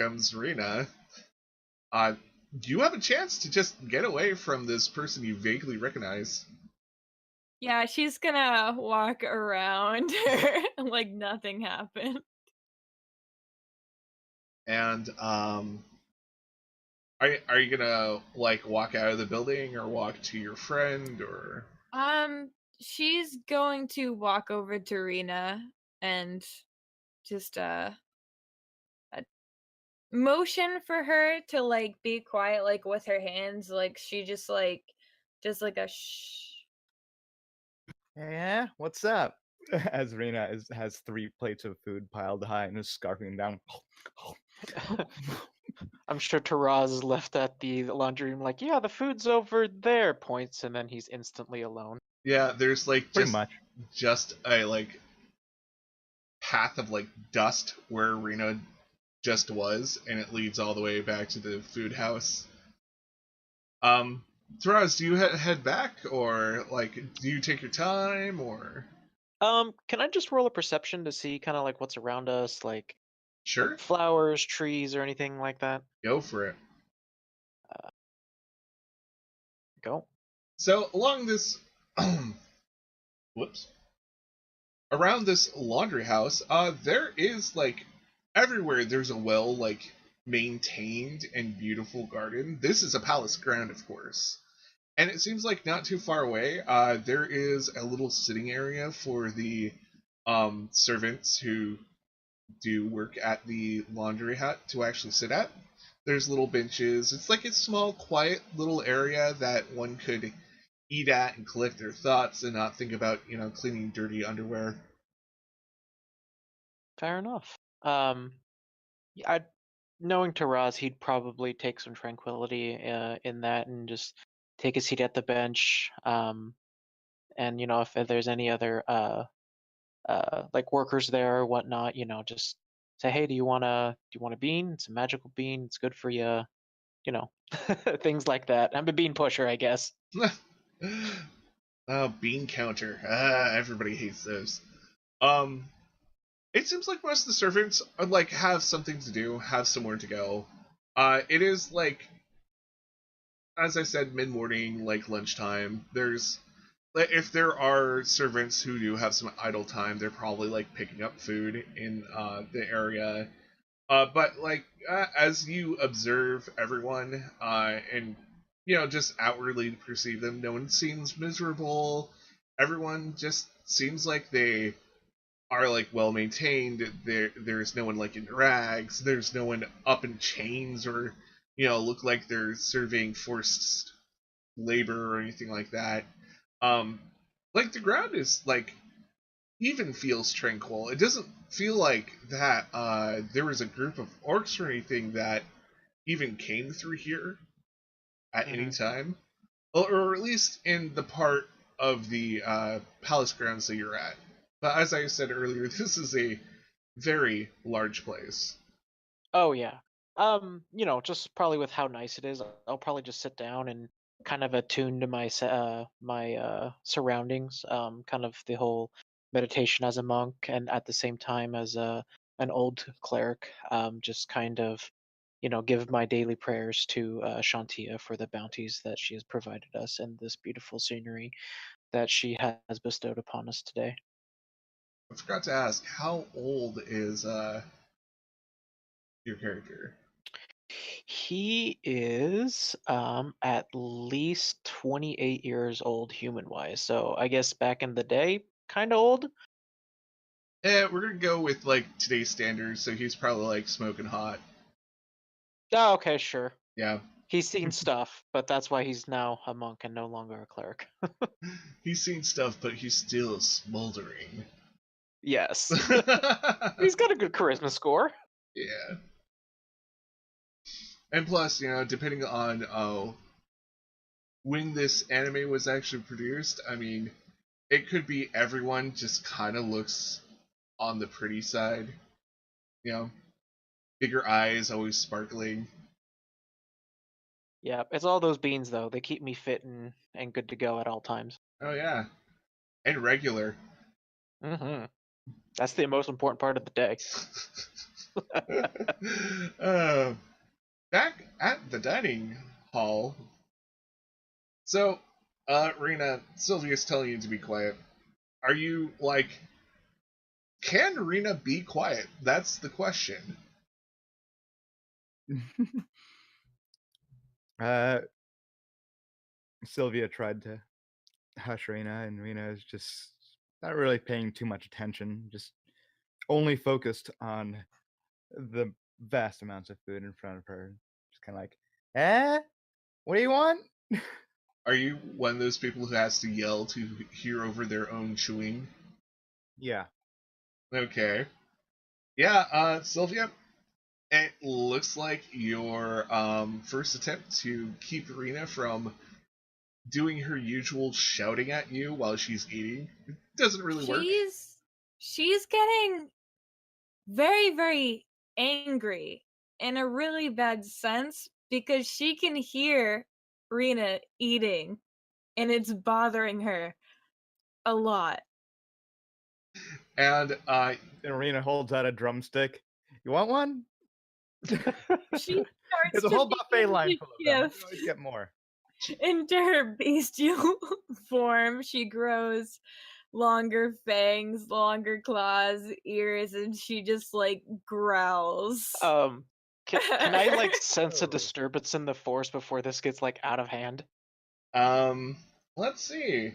grams Rena, uh, you have a chance to just get away from this person you vaguely recognize. Yeah, she's gonna walk around her like nothing happened. And are you gonna like walk out of the building or walk to your friend or? Um, she's going to walk over to Rena and just uh motion for her to like be quiet, like with her hands, like she just like a shh. Yeah, what's up? As Rena has 3 plates of food piled high and is scarfing down. I'm sure Taraz is left at the laundry room like, yeah, the food's over there, points, and then he's instantly alone. Yeah, there's like Pretty much. just a like path of like dust where Rena just was, and it leads all the way back to the food house. Taraz, do you head back, or like do you take your time, or? Can I just roll a perception to see kind of like what's around us, like Sure, flowers, trees, or anything like that? go for it. Go. So along this, whoops, around this laundry house, there is like everywhere there's a well like maintained and beautiful garden. This is a palace ground, of course. And it seems like not too far away, there is a little sitting area for the servants who do work at the laundry hut to actually sit at. There's little benches. It's like a small, quiet little area that one could eat at and collect their thoughts and not think about, cleaning dirty underwear. Fair enough. Yeah, knowing Taraz, he'd probably take some tranquility in that and just take a seat at the bench. And if there's any other like workers there or whatnot, just say, hey, do you want a bean? It's a magical bean. It's good for you. Things like that. I'm a bean pusher, I guess. Oh, bean counter. Ah, everybody hates those. Um, it seems like most of the servants are like have something to do, have somewhere to go. It is like, as I said, mid morning, like lunchtime. There's like, if there are servants who do have some idle time, they're probably like picking up food in the area. But like as you observe everyone, and just outwardly perceive them, no one seems miserable. Everyone just seems like they are like well maintained. There's no one like in rags. There's no one up in chains or look like they're serving forced labor or anything like that. Um, like the ground is like even feels tranquil. It doesn't feel like that there was a group of orcs or anything that even came through here at any Hmm. time, or at least in the part of the palace grounds that you're at. But as I said earlier, this is a very large place. Oh yeah. Just probably with how nice it is, I'll probably just sit down and kind of attune to my surroundings. Kind of the whole meditation as a monk, and at the same time as an old cleric. Just kind of, give my daily prayers to Shantia for the bounties that she has provided us and this beautiful scenery that she has bestowed upon us today. I forgot to ask, how old is your character? He is at least 28 years old human wise. So I guess back in the day, kind of old. We're gonna go with like today's standards, so he's probably like smoking hot. Oh, okay, sure. Yeah, He's seen stuff, but that's why he's now a monk and no longer a cleric. he's seen stuff, but he's still smoldering. Yes. He's got a good charisma score. Yeah, and plus, depending on when this anime was actually produced, I mean, it could be everyone just kind of looks on the pretty side. You know, bigger eyes, always sparkling. Yeah, it's all those beans though. They keep me fit and good to go at all times. Oh yeah, and regular. Hmm. That's the most important part of the day. uh, back at the dining hall. So, Rena, Sylvia's telling you to be quiet. Are you like? Can Rena be quiet? That's the question. uh, Sylvia tried to hush Rena, and Rena is just not really paying too much attention, just only focused on the vast amounts of food in front of her. Just kind of like, what do you want? Are you one of those people who has to yell to hear over their own chewing? Yeah. Okay. Yeah, Sylvia, it looks like your first attempt to keep Rena from doing her usual shouting at you while she's eating doesn't really work. She's getting very, very angry in a really bad sense because she can hear Rena eating and it's bothering her a lot. And Rena holds out a drumstick. You want one? She starts There's a to whole buffet begin line to full of them. You shift can always get more. into her bestial form. She grows longer fangs, longer claws, ears, and she just like growls. Can I like sense a Oh. disturbance in the force before this gets like out of hand? let's see.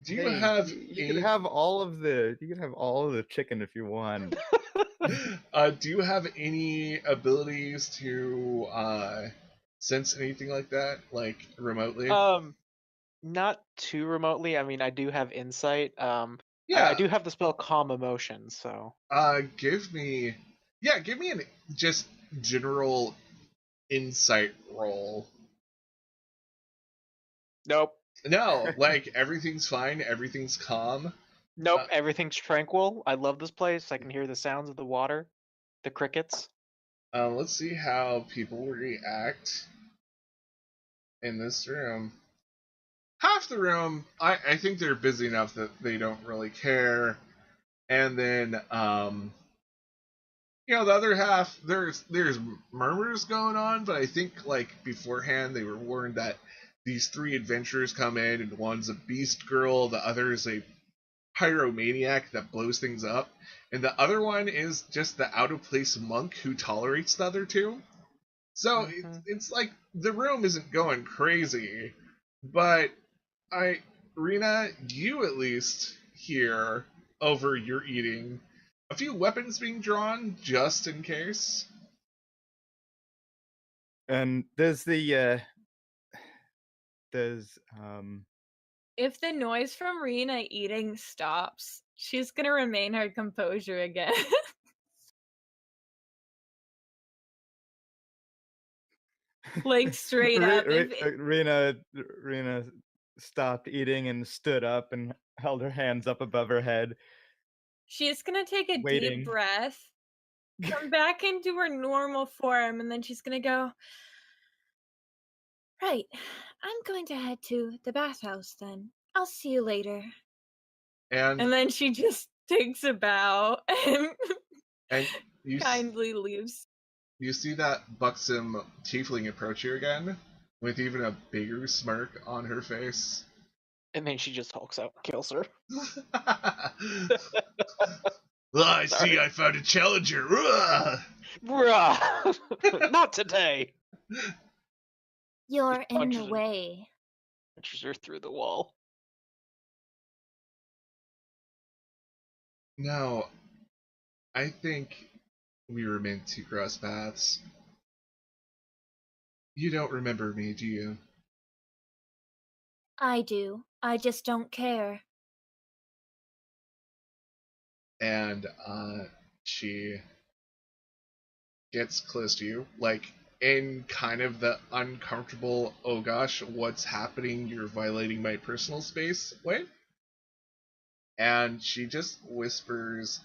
Do you Hey, have you could have all of the chicken if you want. do you have any abilities to sense anything like that, like remotely? Not too remotely. I mean, I do have insight. I Yeah. do have the spell Calm Emotion, so. Give me an just general insight roll. Nope. No, like everything's fine, everything's calm. Nope, everything's tranquil. I love this place. I can hear the sounds of the water, the crickets. Let's see how people react in this room. Half the room, I think they're busy enough that they don't really care. And then, the other half, there's murmurs going on, but I think like beforehand they were warned that these three adventurers come in, and one's a beast girl, the other is a pyromaniac that blows things up, and the other one is just the out of place monk who tolerates the other two. So it's like the room isn't going crazy, but Rena, you at least hear over your eating a few weapons being drawn just in case. And there's If the noise from Rena eating stops, she's gonna remain her composure again. Like straight up. Rena stopped eating and stood up and held her hands up above her head. She's gonna take a waiting. deep breath, come back into her normal form, and then she's gonna go, right, I'm going to head to the bathhouse then. I'll see you later. And then she just takes a bow and you kindly leaves. You see that buxom tiefling approach you again, with even a bigger smirk on her face. And then she just hulks out and kills her. I see I found a challenger. Bruh! Not today! You're in the way. Punches her through the wall. No, I think we were meant to cross paths. You don't remember me, do you? I do. I just don't care. And she gets close to you, like in kind of the uncomfortable, oh gosh, what's happening? You're violating my personal space way. And she just whispers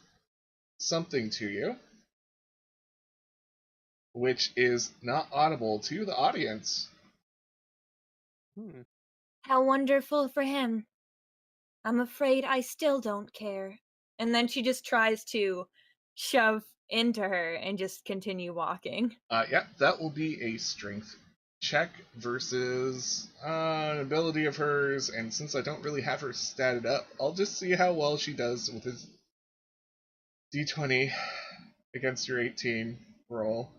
something to you, which is not audible to the audience. How wonderful for him. I'm afraid I still don't care. And then she just tries to shove into her and just continue walking. Yeah, that will be a strength check versus an ability of hers, and since I don't really have her statted up, I'll just see how well she does with his d20 against your 18 roll.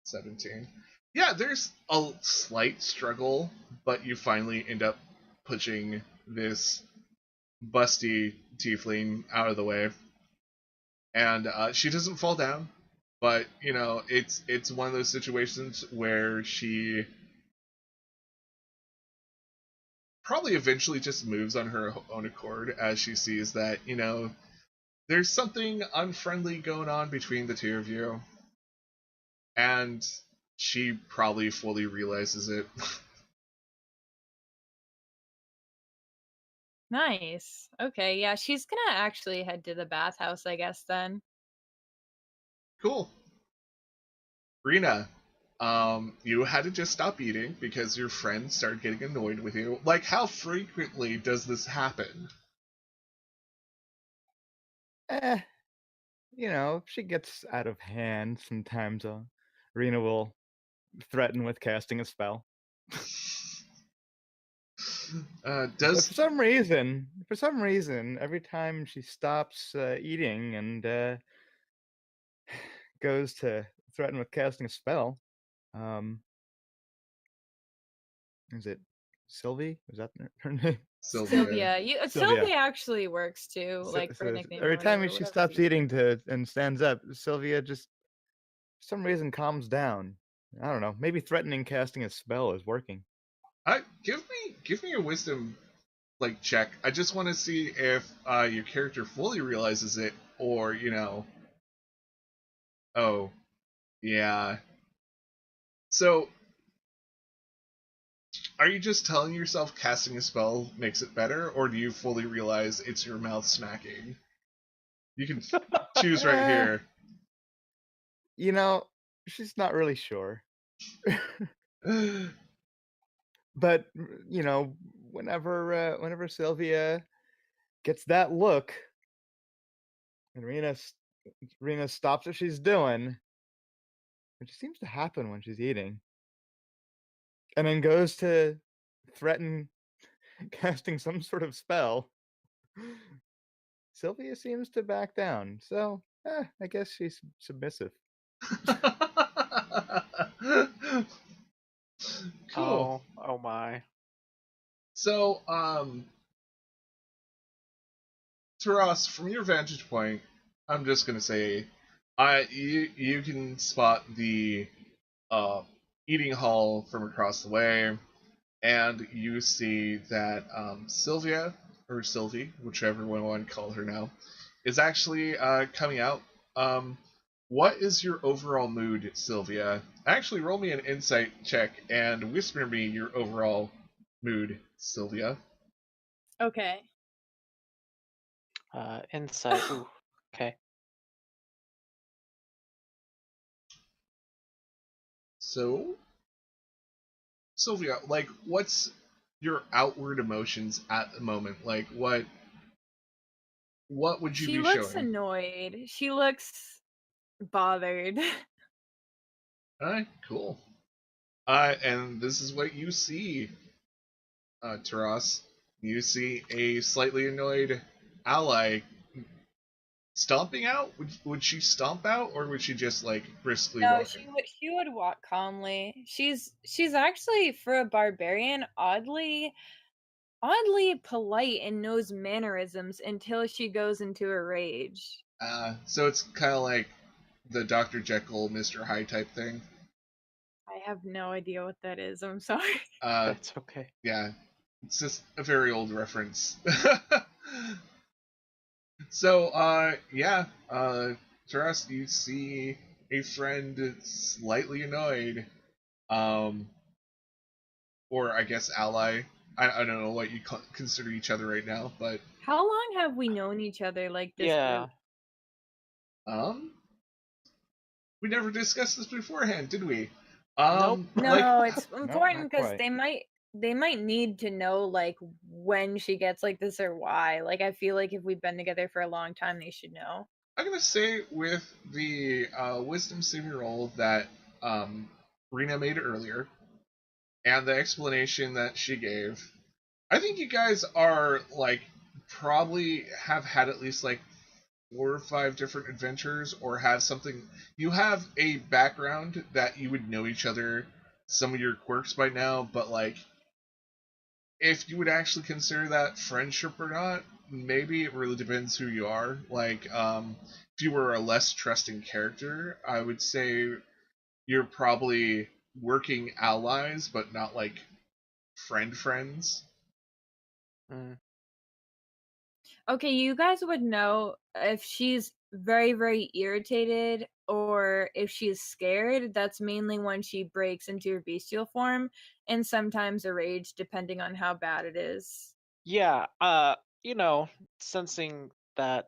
17. Yeah, there's a slight struggle, but you finally end up pushing this busty tiefling out of the way, and she doesn't fall down. But it's one of those situations where she probably eventually just moves on her own accord as she sees that there's something unfriendly going on between the two of you, and she probably fully realizes it. Nice. Okay, yeah, she's gonna actually head to the bathhouse, I guess, then. Cool. Rena, you had to just stop eating because your friends started getting annoyed with you. Like, how frequently does this happen? Eh, if she gets out of hand, sometimes Rena will threaten with casting a spell. But Does for some reason, every time she stops eating and goes to threaten with casting a spell, is it Sylvie? Is that her name? Sylvia? Sylvia actually works too, like for a nickname. Every or time whatever, she whatever stops you- eating and stands up, Sylvia just for some reason calms down. I don't know. Maybe threatening casting a spell is working. Give me a wisdom check. I just want to see if your character fully realizes it, or oh yeah. So, are you just telling yourself casting a spell makes it better, or do you fully realize it's your mouth smacking? You can choose right here. She's not really sure. But whenever Sylvia gets that look, and Rena stops what she's doing, which seems to happen when she's eating, and then goes to threaten casting some sort of spell, Sylvia seems to back down. So, I guess she's submissive. Cool. Oh my. So, Taras, from your vantage point, I'm just gonna say, you can spot the eating hall from across the way, and you see that Sylvia, or Sylvie, whichever one I want to call her now, is actually coming out. What is your overall mood, Sylvia? Actually, roll me an insight check and whisper me your overall mood, Sylvia. Okay. Insight. Ooh. Okay. So, Sylvia, what's your outward emotions at the moment? What would you She be looks showing? annoyed. She looks bothered. Alright, cool. And this is what you see, Taras. You see a slightly annoyed ally stomping out. Would she stomp out, or would she just briskly No, walk in? she would walk calmly. She's actually, for a barbarian, oddly polite and knows mannerisms until she goes into a rage. So it's kind of like the Dr. Jekyll, Mr. Hyde type thing. I have no idea what that is. I'm sorry. That's okay. Yeah, it's just a very old reference. So, Taras, you see a friend slightly annoyed, or I guess ally. I don't know what you consider each other right now, but How long have we known each other like this Yeah. group? We never discussed this beforehand, did we? Nope. No, it's not important because quite. they might they might need to know like when she gets like this or why. Like I feel like if we've been together for a long time, they should know. I'm gonna say with the wisdom saving roll that Rena made earlier, and the explanation that she gave, I think you guys are like probably have had at least like 4 or 5 different adventures, or have something. You have a background that you would know each other, some of your quirks by now, but like if you would actually consider that friendship or not, maybe it really depends who you are. Like, if you were a less trusting character, I would say you're probably working allies, but not like friends. Mm. Okay, you guys would know if she's very, very irritated or if she's scared. That's mainly when she breaks into her bestial form, and sometimes a rage, depending on how bad it is. Yeah, you know, sensing that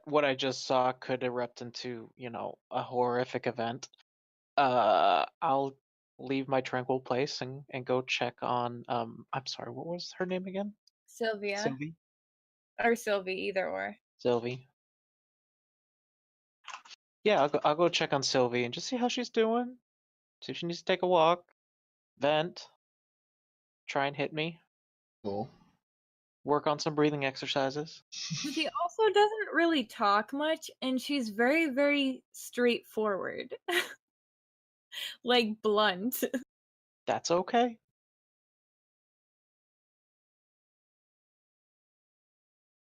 what I just saw could erupt into, a horrific event, I'll leave my tranquil place and go check on I'm sorry, what was her name again? Sylvia Sylvie? or Sylvie, either or. Sylvie. Yeah, I'll go check on Sylvie and just see how she's doing. See if she needs to take a walk, vent, try and hit me, Cool. work on some breathing exercises. She also doesn't really talk much, and she's very, very straightforward. Like blunt. That's okay.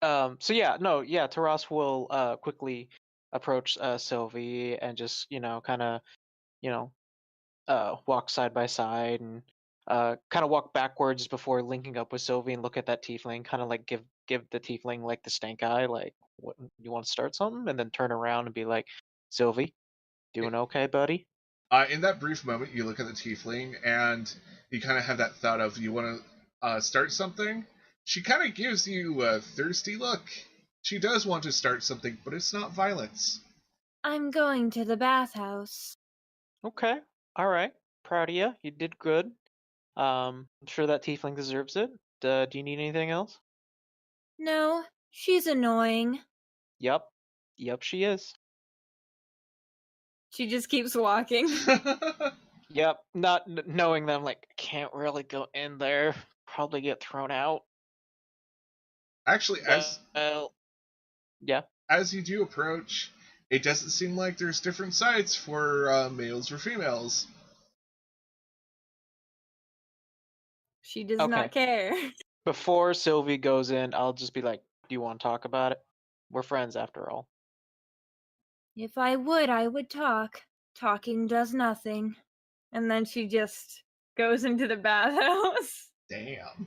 So yeah, no, yeah, Taras will quickly approach Sylvie and just, kind of, you know, walk side by side and kind of walk backwards before linking up with Sylvie and look at that tiefling, kind of like give the tiefling like the stank eye, like, what, you want to start something? And then turn around and be like, Sylvie, doing okay, buddy? In that brief moment, you look at the tiefling and you kind of have that thought of you want to start something. She kind of gives you a thirsty look. She does want to start something, but it's not violence. I'm going to the bathhouse. Okay, all right, proud of you. You did good. I'm sure that tiefling deserves it. Do you need anything else? No, she's annoying. Yep, yep, she is. She just keeps walking. Yep, not knowing them, like, I can't really go in there. Probably get thrown out. Actually, Well, yeah. as you do approach, it doesn't seem like there's different sites for males or females. She does Okay. not care. Before Sylvie goes in, I'll just be like, do you want to talk about it? We're friends after all. If I would talk. Talking does nothing. And then she just goes into the bathhouse. Damn.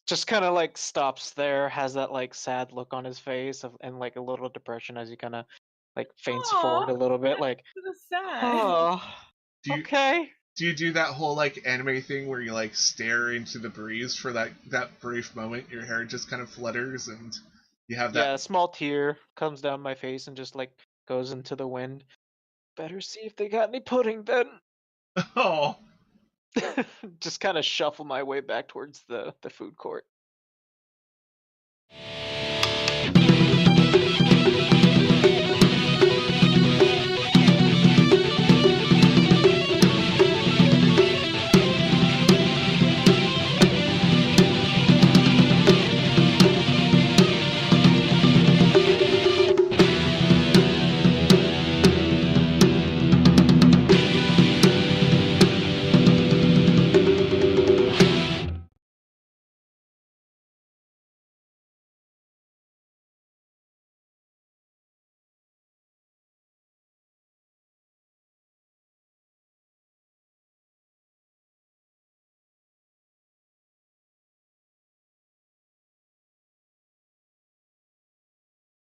Just kind of like stops there, has that like sad look on his face and like a little depression as he kind of like faints forward a little bit, like, So sad. oh, Do you okay. do you do that whole like anime thing where you like stare into the breeze for that brief moment? Your hair just kind of flutters and you have Yeah, that. a small tear comes down my face and just like goes into the wind. Better see if they got any pudding then. Oh, Just kind of shuffle my way back towards the food court.